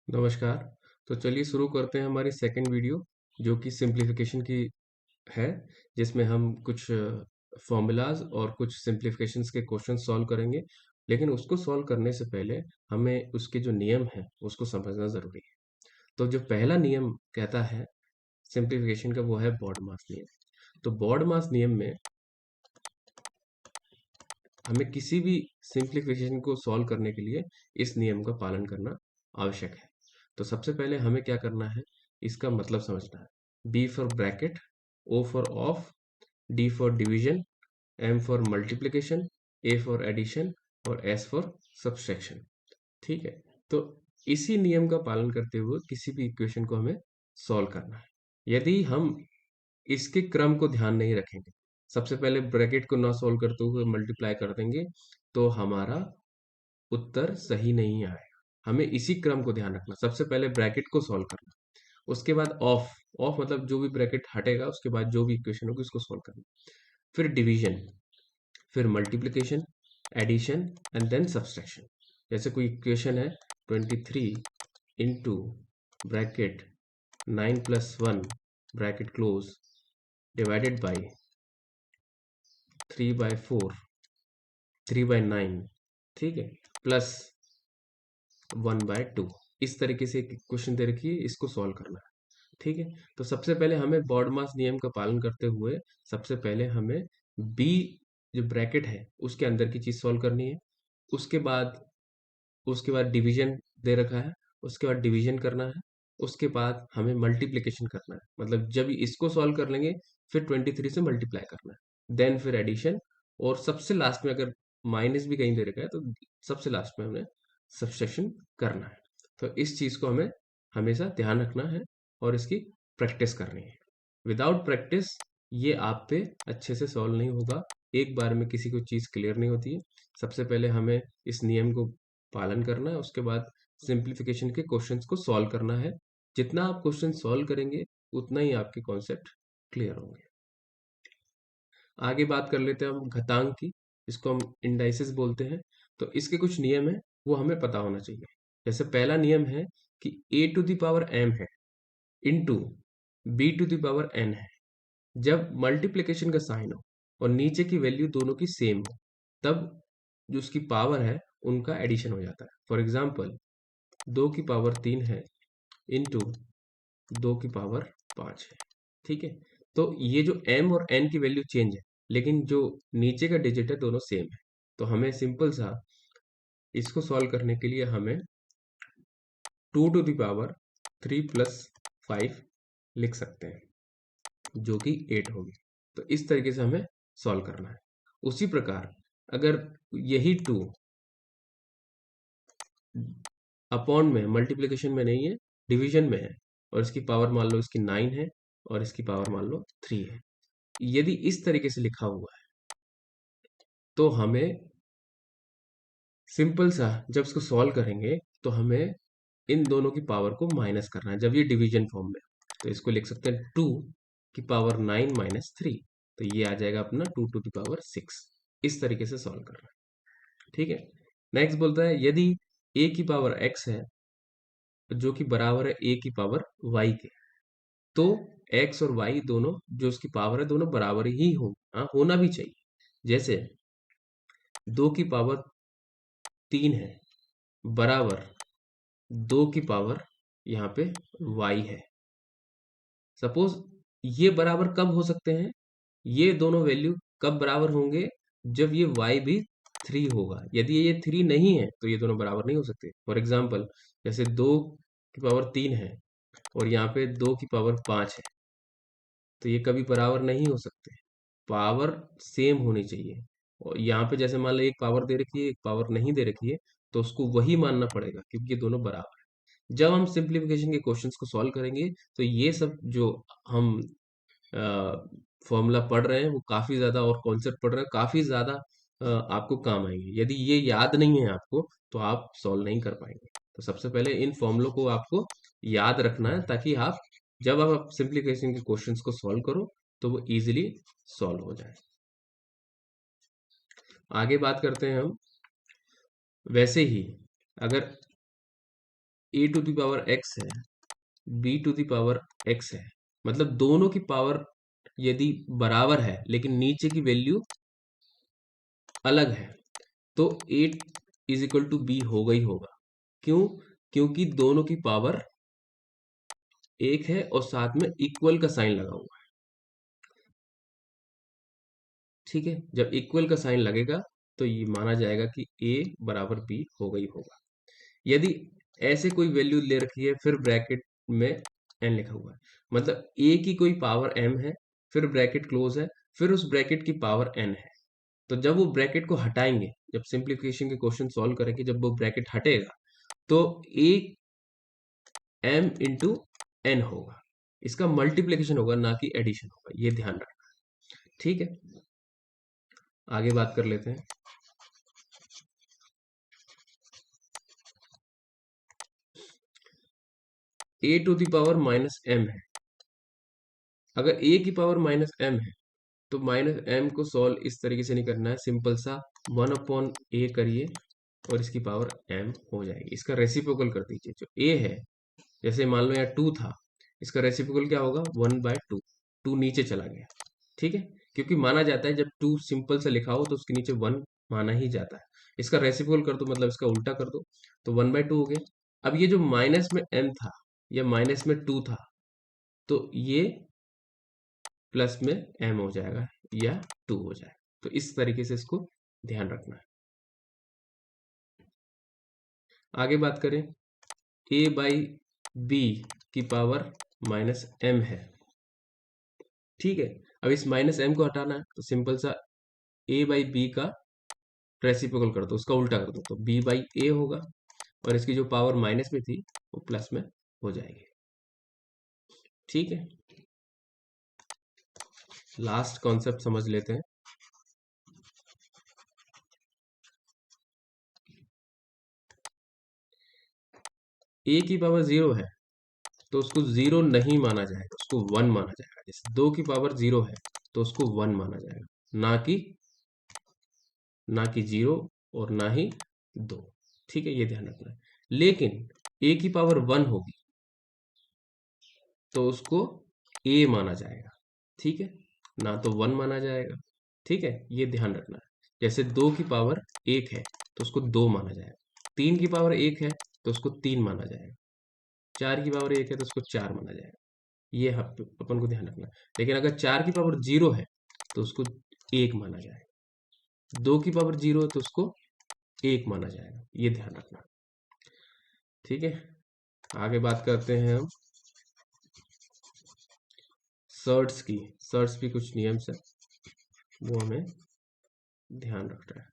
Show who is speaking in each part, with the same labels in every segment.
Speaker 1: नमस्कार। तो चलिए शुरू करते हैं हमारी सेकंड वीडियो जो कि सिंप्लीफिकेशन की है, जिसमें हम कुछ फॉर्मूलाज और कुछ सिंप्लीफिकेशंस के क्वेश्चन सॉल्व करेंगे। लेकिन उसको सॉल्व करने से पहले हमें उसके जो नियम हैं उसको समझना ज़रूरी है। तो जो पहला नियम कहता है सिंप्लीफिकेशन का, वो है बॉड मास नियम। तो बॉड मास नियम में हमें किसी भी सिंप्लीफिकेशन को सॉल्व करने के लिए इस नियम का पालन करना आवश्यक है। तो सबसे पहले हमें क्या करना है, इसका मतलब समझना है। B for bracket, O for of, D for division, M for multiplication, A for addition और एस फॉर सब्सट्रैक्शन। ठीक है। तो इसी नियम का पालन करते हुए किसी भी इक्वेशन को हमें सॉल्व करना है। यदि हम इसके क्रम को ध्यान नहीं रखेंगे, सबसे पहले ब्रैकेट को ना सॉल्व करते हुए मल्टीप्लाई कर देंगे, तो हमारा उत्तर सही नहीं आएगा। हमें इसी क्रम को ध्यान रखना, सबसे पहले ब्रैकेट को सॉल्व करना, उसके बाद ऑफ, ऑफ मतलब जो भी ब्रैकेट हटेगा उसके बाद जो भी इक्वेशन होगी उसको सॉल्व करना, फिर डिवीजन, फिर multiplication, addition and then subtraction. जैसे कोई इक्वेशन है 23 into bracket 9+1 bracket close divided by 3/4 3/9, ठीक है, प्लस 1/2। इस तरीके से एक क्वेश्चन दे रखी है, इसको सॉल्व करना है। ठीक है। तो सबसे पहले हमें बॉड मास नियम का पालन करते हुए सबसे पहले हमें बी जो ब्रैकेट है उसके अंदर की चीज सॉल्व करनी है। उसके बाद उसके बाद डिवीजन दे रखा है, उसके बाद डिवीजन करना है। उसके बाद हमें मल्टीप्लिकेशन करना है, मतलब जब इसको सॉल्व कर लेंगे फिर 23 से मल्टीप्लाई करना है, देन फिर एडिशन, और सबसे लास्ट में अगर माइनस भी कहीं दे रखा है तो सबसे लास्ट में हमें सब्सट्रैक्शन करना है। तो इस चीज को हमें हमेशा ध्यान रखना है और इसकी प्रैक्टिस करनी है। विदाउट प्रैक्टिस ये आप पे अच्छे से सॉल्व नहीं होगा, एक बार में किसी को चीज क्लियर नहीं होती है। सबसे पहले हमें इस नियम को पालन करना है, उसके बाद सिंप्लीफिकेशन के क्वेश्चंस को सॉल्व करना है। जितना आप क्वेश्चन सॉल्व करेंगे उतना ही आपके कॉन्सेप्ट क्लियर होंगे। आगे बात कर लेते हैं हम घातांक की, इसको हम इंडाइसिस बोलते हैं। तो इसके कुछ नियम है, वो हमें पता होना चाहिए। जैसे पहला नियम है कि a⁴ है इंटू b⁴n है। जब मल्टीप्लिकेशन का साइन हो और नीचे की वैल्यू दोनों की सेम हो, तब जो उसकी पावर है उनका एडिशन हो जाता है। फॉर एग्जाम्पल 2⁵ है इंटू 2⁵ है। ठीक है। तो ये जो m और n की वैल्यू चेंज है, लेकिन जो नीचे का डिजिट है दोनों सेम है। तो हमें सिंपल सा इसको सॉल्व करने के लिए हमें 2⁵3+5 लिख सकते हैं, जो कि 8 होगी। तो इस तरीके से हमें सॉल्व करना है। उसी प्रकार अगर यही 2 अपॉन में, मल्टीप्लिकेशन में नहीं है, डिवीजन में है, और इसकी पावर मान लो इसकी 9 है और इसकी पावर मान लो 3 है, यदि इस तरीके से लिखा हुआ है तो हमें सिंपल सा जब इसको सॉल्व करेंगे तो हमें इन दोनों की पावर को माइनस करना है जब ये डिवीजन फॉर्म में। तो इसको लिख सकते हैं 2⁵9 - 3, तो ये आ जाएगा अपना 2⁶6। इस तरीके से सॉल्व करना है। ठीक है। नेक्स्ट बोलता है यदि a⁵x है जो कि बराबर है a⁵y के, तो x और y दोनों जो उसकी पावर है दोनों बराबर ही हो, हाँ होना भी चाहिए। जैसे 2⁵3 है बराबर 2⁵ यहाँ पे y है। सपोज ये बराबर कब हो सकते हैं, ये दोनों वैल्यू कब बराबर होंगे, जब ये y भी 3 होगा। यदि ये 3 नहीं है तो ये दोनों बराबर नहीं हो सकते। फॉर एग्जाम्पल जैसे 2⁵3 है और यहाँ पे 2⁵5 है, तो ये कभी बराबर नहीं हो सकते, पावर सेम होनी चाहिए। और यहाँ पे जैसे मान लो एक पावर दे रखी है एक पावर नहीं दे रखी है, तो उसको वही मानना पड़ेगा क्योंकि ये दोनों बराबर है। जब हम सिंप्लीफिकेशन के क्वेश्चंस को सॉल्व करेंगे तो ये सब जो हम फॉर्मूला पढ़ रहे हैं वो काफी ज्यादा, और कॉन्सेप्ट पढ़ रहे हैं काफी ज्यादा आपको काम आएंगे। यदि ये याद नहीं है आपको तो आप सॉल्व नहीं कर पाएंगे। तो सबसे पहले इन फॉर्मूलों को आपको याद रखना है ताकि आप जब आप सिंप्लीफिकेशन के क्वेश्चंस को सॉल्व करो तो वो इजीली सॉल्व हो जाए। आगे बात करते हैं हम। वैसे ही अगर A to the power X है, B to the power X है, मतलब दोनों की पावर यदि बराबर है लेकिन नीचे की वैल्यू अलग है, तो ए इज इक्वल टू बी होगा ही होगा। क्यों? क्योंकि दोनों की पावर एक है और साथ में इक्वल का साइन लगा हुआ है। ठीक है, जब इक्वल का साइन लगेगा तो ये माना जाएगा कि ए बराबर बी होगा ही होगा। यदि ऐसे कोई वैल्यू ले रखी है फिर ब्रैकेट में एन लिखा हुआ है, मतलब ए की कोई पावर एम है, फिर ब्रैकेट क्लोज है, फिर उस ब्रैकेट की पावर एन है, तो जब वो ब्रैकेट को हटाएंगे, जब सिंप्लीफिकेशन के क्वेश्चन सॉल्व करेंगे, जब वो ब्रैकेट हटेगा तो ए एम इंटू एन होगा, इसका मल्टीप्लीकेशन होगा ना कि एडिशन होगा, ये ध्यान रखना। ठीक है, आगे बात कर लेते हैं। A to the power minus M है, अगर ए की पावर माइनस एम है तो माइनस एम को सॉल्व इस तरीके से नहीं करना है, सिंपल सा 1 अपॉन ए करिए और इसकी पावर एम हो जाएगी। इसका रेसिप्रोकल कर दीजिए, जो ए है, जैसे मान लो यहाँ 2 था, इसका रेसिप्रोकल क्या होगा 1/2, 2 नीचे चला गया। ठीक है, क्योंकि माना जाता है जब 2 सिंपल से लिखा हो तो उसके नीचे 1 माना ही जाता है। इसका रेसिप्रोकल कर दो, मतलब इसका उल्टा कर दो, तो 1/2 हो गया। अब ये जो माइनस में m था या माइनस में 2 था, तो ये प्लस में m हो जाएगा या 2 हो जाएगा। तो इस तरीके से इसको ध्यान रखना है। आगे बात करें, a बाई बी की पावर माइनस m है। ठीक है, अब इस माइनस m को हटाना है तो सिंपल सा a बाई बी का रेसिप्रोकल कर दो, उसका उल्टा कर दो, तो b बाई ए होगा और इसकी जो पावर माइनस में थी वो प्लस में हो जाएगी। ठीक है, लास्ट कॉन्सेप्ट समझ लेते हैं। a की पावर 0 है तो उसको 0 नहीं माना जाएगा, उसको 1 माना जाएगा। जैसे 2 की पावर 0 है तो उसको 1 माना जाएगा, ना कि 0 और ना ही 2। ठीक है, ये ध्यान रखना है। लेकिन a की पावर 1 होगी तो उसको a माना जाएगा। ठीक है, ना तो 1 माना जाएगा। ठीक है, ये ध्यान रखना है। जैसे 2 की पावर 1 है तो उसको 2 माना जाएगा, 3 की पावर 1 है तो उसको 3 माना जाएगा, 4 की पावर 1 है तो उसको 4 माना जाएगा। ये अपन को ध्यान रखना है। लेकिन अगर 4 की पावर 0 है तो उसको 1 माना जाएगा, 2 की पावर 0 है तो उसको 1 माना जाएगा, ये ध्यान रखना। ठीक है, आगे बात करते हैं हम सर्ट्स की। सर्ट्स भी कुछ नियम्स है, वो हमें ध्यान रखना है।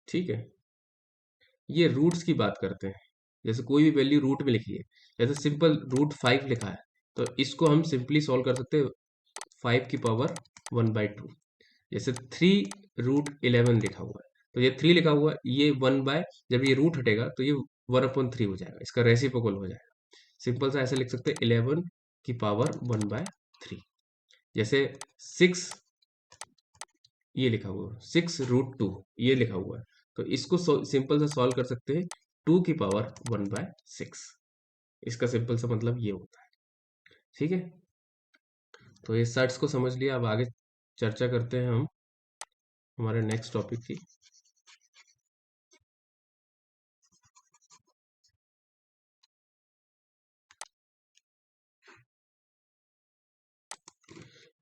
Speaker 1: ठीक है, ये रूट्स की बात करते हैं। जैसे कोई भी वैल्यू रूट में लिखी है, जैसे सिंपल √5 लिखा है तो इसको हम सिंपली सॉल्व कर सकते हैं 5 की पावर 1/2। जैसे 3√11 लिखा हुआ है तो ये 3 लिखा हुआ है, ये 1 बाय, जब ये रूट हटेगा तो ये 1/3 हो जाएगा, इसका रेसिप्रोकल हो जाएगा। सिंपल सा ऐसे लिख सकते हैं 11 की पावर 1/3। जैसे 6 ये लिखा हुआ है, 6√2 ये लिखा हुआ है, तो इसको सिंपल सा सॉल्व कर सकते हैं 2 की पावर 1/6। इसका सिंपल सा मतलब ये होता है। ठीक है, तो ये सर्ट्स को समझ लिया। अब आगे चर्चा करते हैं हम हमारे नेक्स्ट टॉपिक की।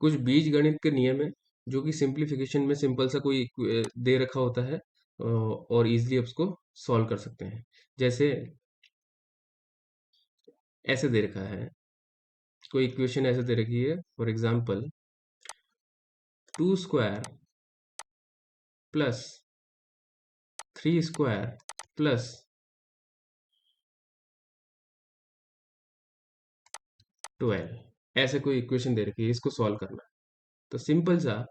Speaker 1: कुछ बीज गणित के नियम है जो कि सिंप्लीफिकेशन में सिंपल सा कोई दे रखा होता है और इजीली उसको सॉल्व कर सकते हैं। जैसे ऐसे दे रखा है, कोई इक्वेशन ऐसे दे रखी है, फॉर एग्जांपल 2² प्लस 3² प्लस 12, ऐसे कोई इक्वेशन दे रखी है, इसको सॉल्व करना है। तो सिंपल सा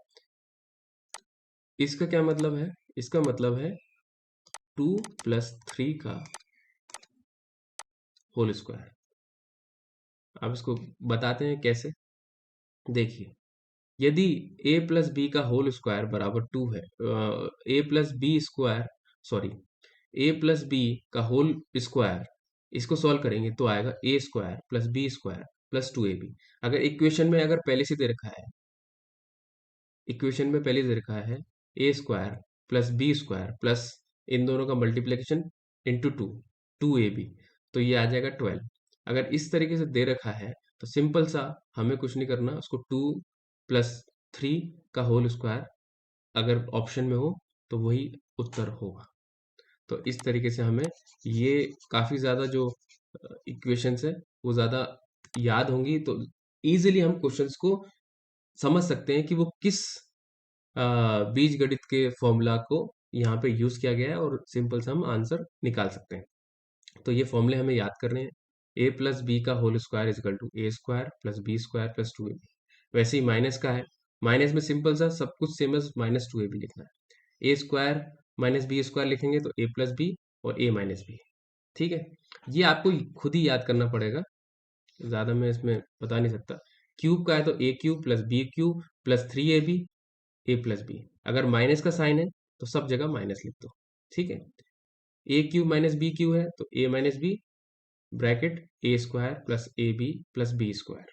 Speaker 1: इसका क्या मतलब है, इसका मतलब है 2 + 3 का होल स्क्वायर। अब इसको बताते हैं कैसे। देखिए, यदि a प्लस बी का होल स्क्वायर बराबर 2 है, A plus B square, sorry, A plus B का होल स्क्वायर, इसको सॉल्व करेंगे तो आएगा A square plus B square plus 2ab। अगर इक्वेशन में अगर पहले से दे रखा है, इक्वेशन में पहले दे रखा है A square plus B square plus इन दोनों का मल्टीप्लिकेशन इंटू 2ab, तो ये आ जाएगा 12। अगर इस तरीके से दे रखा है तो सिंपल सा, हमें कुछ नहीं करना, उसको 2 प्लस 3 का होल स्क्वायर अगर ऑप्शन में हो तो वही उत्तर होगा। तो इस तरीके से हमें ये काफ़ी ज़्यादा जो इक्वेशंस है वो ज़्यादा याद होंगी, तो इजीली हम क्वेश्चंस को समझ सकते हैं कि वो किस बीज गणित के फॉर्मूला को यहाँ पे यूज किया गया है, और सिंपल सा हम आंसर निकाल सकते हैं। तो ये फॉर्मूले हमें याद करने हैं। ए प्लस बी का whole square is equal to A square plus B square plus 2ab। वैसे ही माइनस का है, माइनस में सिंपल सा सब कुछ सेम एज माइनस 2ab लिखना है। A square minus B square लिखेंगे तो ए प्लस बी और ए माइनस बी। ठीक है, ये आपको खुद ही याद करना पड़ेगा, ज़्यादा मैं इसमें बता नहीं सकता। क्यूब का है तो A cube plus B cube plus 3ab A plus B. अगर माइनस का साइन है तो सब जगह माइनस लिख दो। ठीक है, A cube minus B cube है तो A minus B bracket A square plus A B plus B square.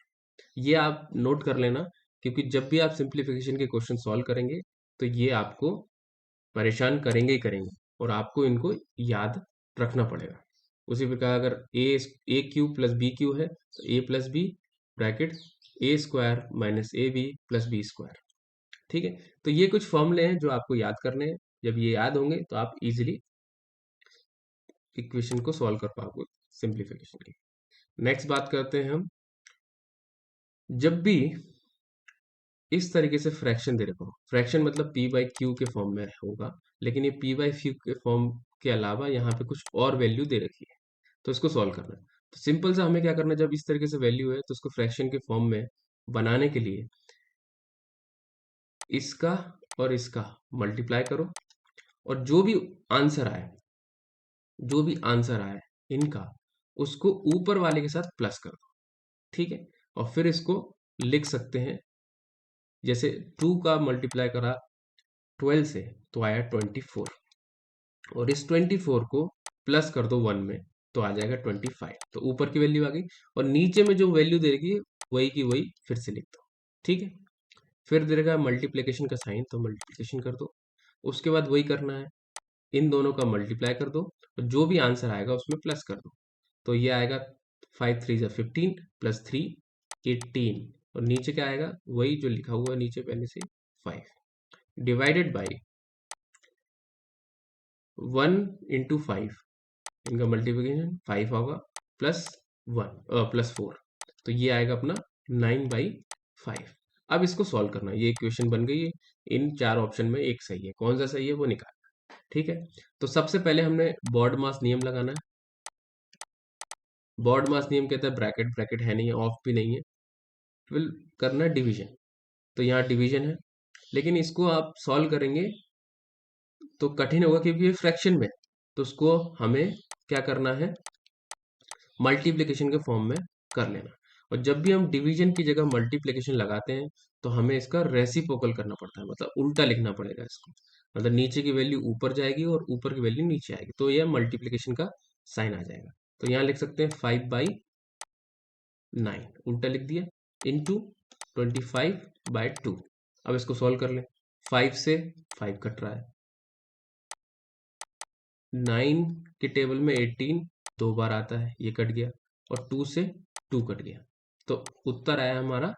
Speaker 1: ये आप नोट कर लेना, क्योंकि जब भी आप सिंप्लीफिकेशन के क्वेश्चन सॉल्व करेंगे तो ये आपको परेशान करेंगे ही करेंगे, और आपको इनको याद रखना पड़ेगा। उसी प्रकार अगर A cube plus B cube है तो A plus B bracket A square minus A B plus B square. ठीक है, तो ये कुछ फॉर्मूले हैं जो आपको याद करने हैं। जब ये याद होंगे तो आप इजीली इक्वेशन को सॉल्व कर पाओगे सिंप्लीफिकेशन की। नेक्स्ट बात करते हैं हम, जब भी इस तरीके से फ्रैक्शन दे रखा हो, फ्रैक्शन मतलब पी बाई क्यू के फॉर्म में होगा, लेकिन ये पी बाई क्यू के फॉर्म के अलावा यहाँ पे कुछ और वैल्यू दे रखी है, तो इसको सॉल्व करना है। तो सिंपल सा हमें क्या करना है, जब इस तरीके से वैल्यू है तो उसको फ्रैक्शन के फॉर्म में बनाने के लिए इसका और इसका मल्टीप्लाई करो, और जो भी आंसर आए इनका, उसको ऊपर वाले के साथ प्लस कर दो। ठीक है, और फिर इसको लिख सकते हैं, जैसे 2 का मल्टीप्लाई करा 12 से तो आया 24, और इस 24 को प्लस कर दो 1 में तो आ जाएगा 25। तो ऊपर की वैल्यू आ गई, और नीचे में जो वैल्यू देगी वही की वही फिर से लिख दो। ठीक है, फिर देगा मल्टीप्लिकेशन का साइन तो मल्टीप्लिकेशन कर दो, उसके बाद वही करना है, इन दोनों का मल्टीप्लाई कर दो, और जो भी आंसर आएगा उसमें प्लस कर दो। तो ये आएगा 5 3 15 प्लस 3 18, और नीचे क्या आएगा, वही जो लिखा हुआ है नीचे पहले से 5 डिवाइडेड बाई 1 इंटू 5, इनका मल्टीप्लिकेशन 5 होगा प्लस 1 प्लस 4, तो ये आएगा अपना 9/5। अब इसको सॉल्व करना है, ये इक्वेशन बन गई है। इन चार ऑप्शन में एक सही है, कौन सा सही है वो निकालना। ठीक है, तो सबसे पहले हमने बॉड मास नियम लगाना है। बॉड मास नियम कहता है ब्रैकेट, ब्रैकेट है नहीं है, ऑफ भी नहीं है, फिर करना है डिवीजन। तो यहाँ डिवीजन है, लेकिन इसको आप सॉल्व करेंगे तो कठिन होगा क्योंकि ये फ्रैक्शन में, तो उसको हमें क्या करना है, मल्टीप्लिकेशन के फॉर्म में कर लेना। और जब भी हम डिवीजन की जगह मल्टीप्लिकेशन लगाते हैं तो हमें इसका रेसिप्रोकल करना पड़ता है, मतलब उल्टा लिखना पड़ेगा इसको, मतलब नीचे की वैल्यू ऊपर जाएगी और ऊपर की वैल्यू नीचे आएगी, तो यह मल्टीप्लिकेशन का साइन आ जाएगा। तो यहाँ लिख सकते हैं 5/9 उल्टा लिख दिया, इंटू 25/2। अब इसको सॉल्व कर लें, 5 से 5 कट रहा है, 9 के टेबल में 18 दो बार आता है, ये कट गया, और 2 से 2 कट गया, तो उत्तर आया हमारा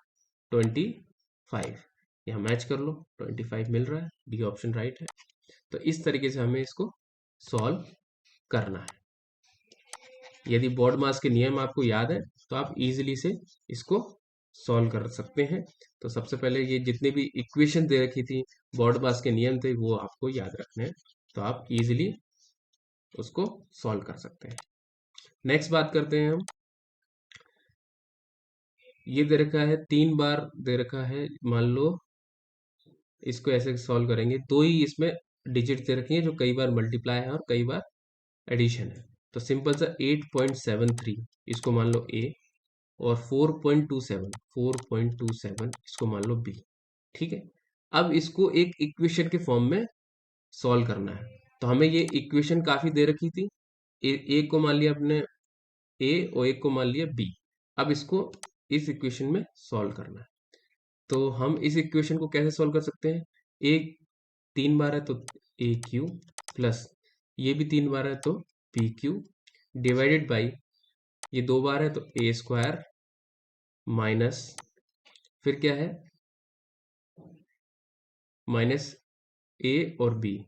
Speaker 1: 25। यहाँ मैच कर लो, 25 मिल रहा है, डी ऑप्शन राइट है। तो इस तरीके से हमें इसको सॉल्व करना है। यदि बॉड मास के नियम आपको याद है तो आप इजीली से इसको सॉल्व कर सकते हैं। तो सबसे पहले ये जितने भी इक्वेशन दे रखी थी, बॉड मास के नियम थे, वो आपको याद रखने हैं, तो आप इजीली उसको सॉल्व कर सकते हैं। नेक्स्ट बात करते हैं हम, ये दे रखा है 3 बार दे रखा है, मान लो इसको ऐसे सॉल्व करेंगे, दो ही इसमें डिजिट दे रखी है जो कई बार मल्टीप्लाई है और कई बार एडिशन है। तो सिंपल सा 8.73 इसको मान लो ए, और 4.27 इसको मान लो b। ठीक है, अब इसको एक इक्वेशन के फॉर्म में सॉल्व करना है। तो हमें ये इक्वेशन काफी दे रखी थी, ए को मान लिया अपने ए और एक को मान लिया बी। अब इसको इस इक्वेशन में सॉल्व करना है। तो हम इस इक्वेशन को कैसे सॉल्व कर सकते हैं? ए 3 बार है तो ए क्यू प्लस ये भी 3 बार है तो पी क्यू डिवाइडेड बाई ये 2 बार है तो ए स्क्वायर माइनस फिर क्या है माइनस ए और B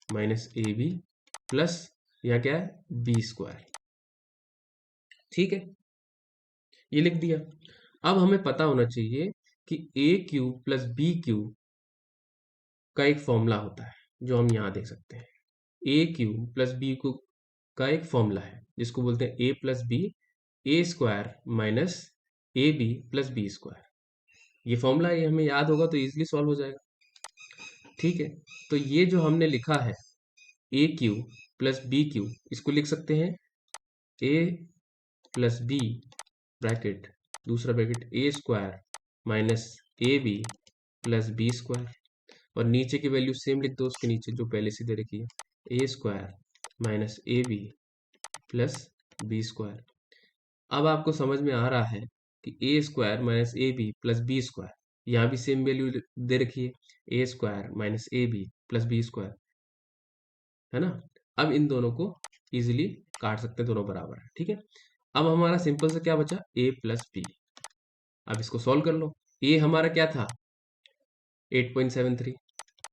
Speaker 1: minus A B plus यहाँ क्या है बी स्क्वायर। ठीक है, ये लिख दिया। अब हमें पता होना चाहिए कि ए क्यू प्लस बी क्यू का एक फॉर्मूला होता है जो हम यहाँ देख सकते हैं। A cube plus B cube का एक फॉर्मूला है जिसको बोलते हैं A plus B A square minus A B plus B square. ये फॉर्मूला ये हमें याद होगा तो इजीली सॉल्व हो जाएगा। ठीक है, तो ये जो हमने लिखा है A cube plus B cube इसको लिख सकते हैं ए प्लस बी ब्रैकेट दूसरा bracket A square minus A B plus B square और नीचे की वैल्यू सेम लिख दो उसके नीचे जो पहले से दे रखी है A square minus A B plus B square. अब आपको समझ में आ रहा है कि A square minus A B plus B square यहाँ भी सेम वैल्यू दे रखी है A square minus A B plus B square, है ना। अब इन दोनों को इजीली काट सकते हैं, दोनों बराबर है। ठीक है, अब हमारा सिंपल से क्या बचा a प्लस बी। अब इसको सॉल्व कर लो। a हमारा क्या था 8.73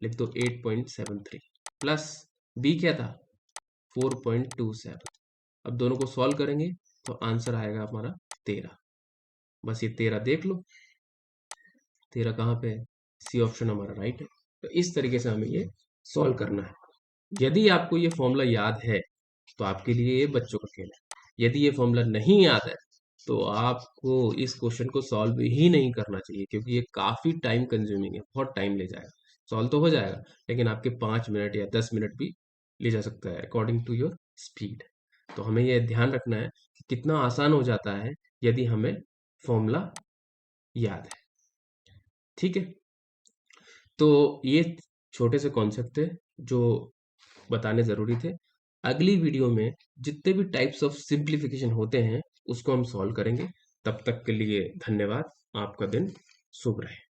Speaker 1: लिख दो 8.73 प्लस b क्या था 4.27। अब दोनों को सॉल्व करेंगे तो आंसर आएगा हमारा 13। बस ये 13 देख लो, 13 कहाँ पे है, सी ऑप्शन हमारा राइट है। तो इस तरीके से हमें ये सॉल्व करना है। यदि आपको ये फॉर्मूला याद है तो आपके लिए ये बच्चों का खेल है। यदि ये फॉर्मूला नहीं याद है तो आपको इस क्वेश्चन को सॉल्व ही नहीं करना चाहिए, क्योंकि ये काफी टाइम कंज्यूमिंग है, बहुत टाइम ले जाएगा। सॉल्व तो हो जाएगा लेकिन आपके 5 मिनट या 10 मिनट भी ले जा सकता है अकॉर्डिंग टू योर स्पीड। तो हमें यह ध्यान रखना है कि कितना आसान हो जाता है यदि हमें फॉर्मूला याद है। ठीक है, तो ये छोटे से कॉन्सेप्ट थे जो बताने जरूरी थे। अगली वीडियो में जितने भी टाइप्स ऑफ सिंप्लीफिकेशन होते हैं उसको हम सॉल्व करेंगे। तब तक के लिए धन्यवाद। आपका दिन शुभ रहे।